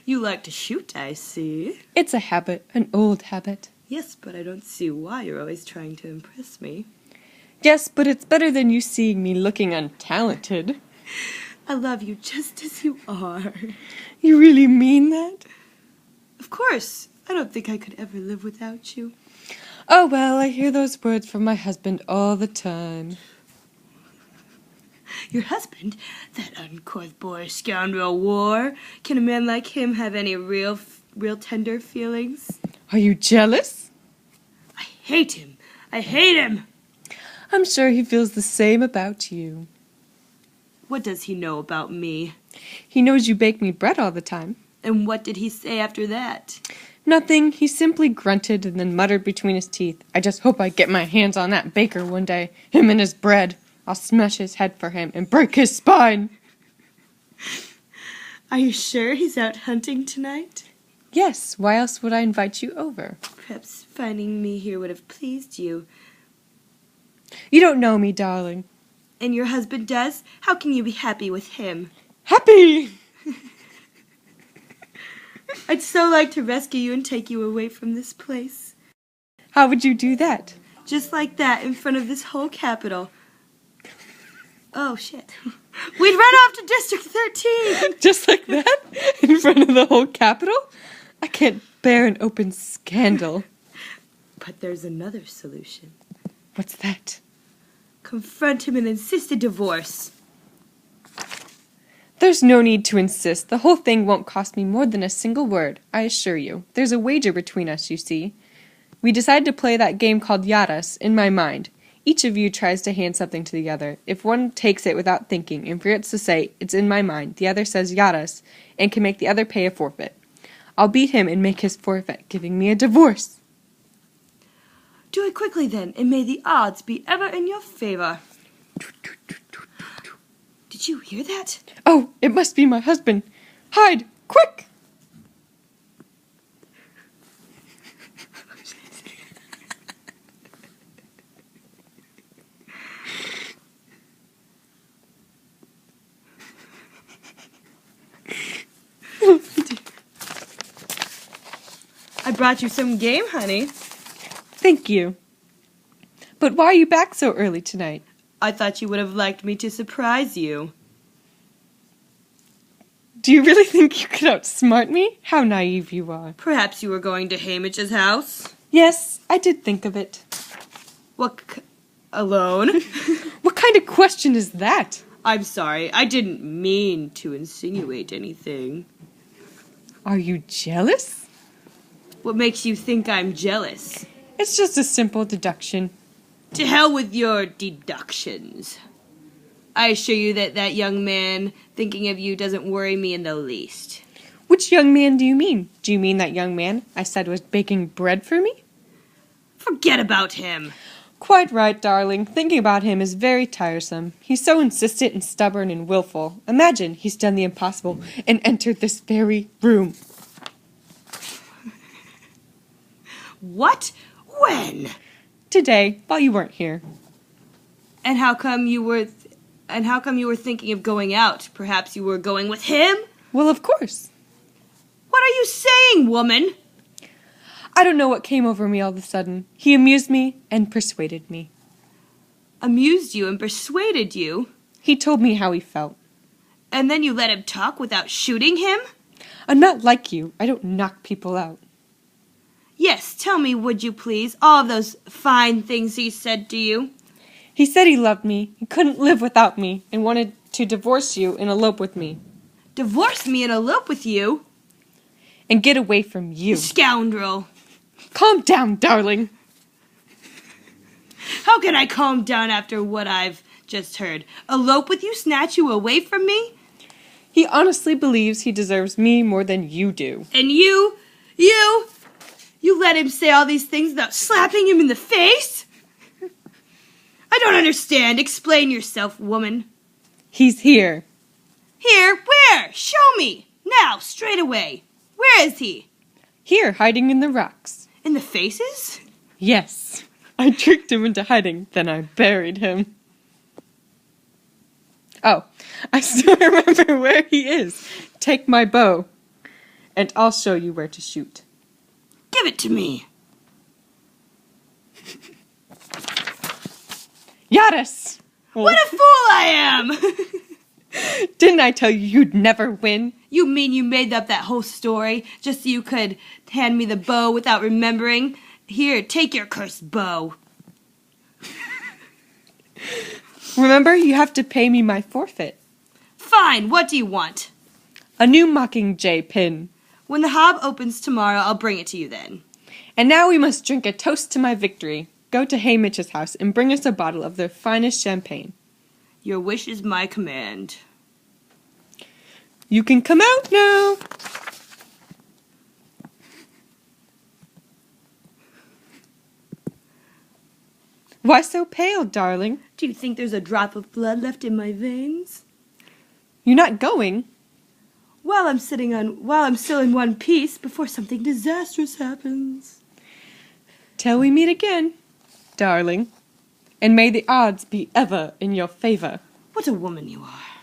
You like to shoot, I see. It's a habit, an old habit. Yes, but I don't see why you're always trying to impress me. Yes, but it's better than you seeing me looking untalented. I love you just as you are. You really mean that? Of course. I don't think I could ever live without you. Oh, well, I hear those words from my husband all the time. Your husband? That uncouth boy scoundrel war. Can a man like him have any real tender feelings? Are you jealous? I hate him. I hate him. I'm sure he feels the same about you. What does he know about me? He knows you bake me bread all the time. And what did he say after that? Nothing. He simply grunted and then muttered between his teeth, I just hope I get my hands on that baker one day. Him and his bread. I'll smash his head for him and break his spine. Are you sure he's out hunting tonight? Yes. Why else would I invite you over? Perhaps finding me here would have pleased you. You don't know me, darling. And your husband does? How can you be happy with him? Happy! I'd so like to rescue you and take you away from this place. How would you do that? Just like that, in front of this whole capital. Oh, shit. We'd run off to District 13! Just like that? In front of the whole capital? I can't bear an open scandal. But there's another solution. What's that? Confront him and insist a divorce. There's no need to insist. The whole thing won't cost me more than a single word, I assure you. There's a wager between us, you see. We decided to play that game called Yaras, in my mind. Each of you tries to hand something to the other. If one takes it without thinking and forgets to say, it's in my mind, the other says Yaras, and can make the other pay a forfeit. I'll beat him and make his forfeit, giving me a divorce. Do it quickly then, and may the odds be ever in your favor. Did you hear that? Oh, it must be my husband. Hide, quick! I brought you some game, honey. Thank you. But why are you back so early tonight? I thought you would have liked me to surprise you. Do you really think you could outsmart me? How naive you are. Perhaps you were going to Hamish's house? Yes, I did think of it. Alone? What kind of question is that? I'm sorry, I didn't mean to insinuate anything. Are you jealous? What makes you think I'm jealous? It's just a simple deduction. To hell with your deductions. I assure you that that young man thinking of you doesn't worry me in the least. Which young man do you mean? Do you mean that young man I said was baking bread for me? Forget about him. Quite right, darling. Thinking about him is very tiresome. He's so insistent and stubborn and willful. Imagine he's done the impossible and entered this very room. What? When? Today, while you weren't here. And how come you were thinking of going out? Perhaps you were going with him? Well, of course. What are you saying, woman? I don't know what came over me all of a sudden. He amused me and persuaded me. Amused you and persuaded you? He told me how he felt. And then you let him talk without shooting him? I'm not like you. I don't knock people out. Yes, tell me, would you please, all of those fine things he said to you? He said he loved me, he couldn't live without me, and wanted to divorce you and elope with me. Divorce me and elope with you? And get away from you. Scoundrel. Calm down, darling. How can I calm down after what I've just heard? Elope with you, snatch you away from me? He honestly believes he deserves me more than you do. And you let him say all these things without slapping him in the face? I don't understand. Explain yourself, woman. He's here. Here? Where? Show me. Now, straight away. Where is he? Here, hiding in the rocks. In the faces? Yes. I tricked him into hiding, then I buried him. Oh, I still remember where he is. Take my bow, and I'll show you where to shoot. Give it to me. Yaris! What a fool I am! Didn't I tell you you'd never win? You mean you made up that whole story just so you could hand me the bow without remembering? Here, take your cursed bow. Remember, you have to pay me my forfeit. Fine, what do you want? A new Mockingjay pin. When the hob opens tomorrow, I'll bring it to you then. And now we must drink a toast to my victory. Go to Haymitch's house and bring us a bottle of their finest champagne. Your wish is my command. You can come out now. Why so pale, darling? Do you think there's a drop of blood left in my veins? You're not going? While I'm still in one piece before something disastrous happens. Till we meet again, darling. And may the odds be ever in your favor. What a woman you are.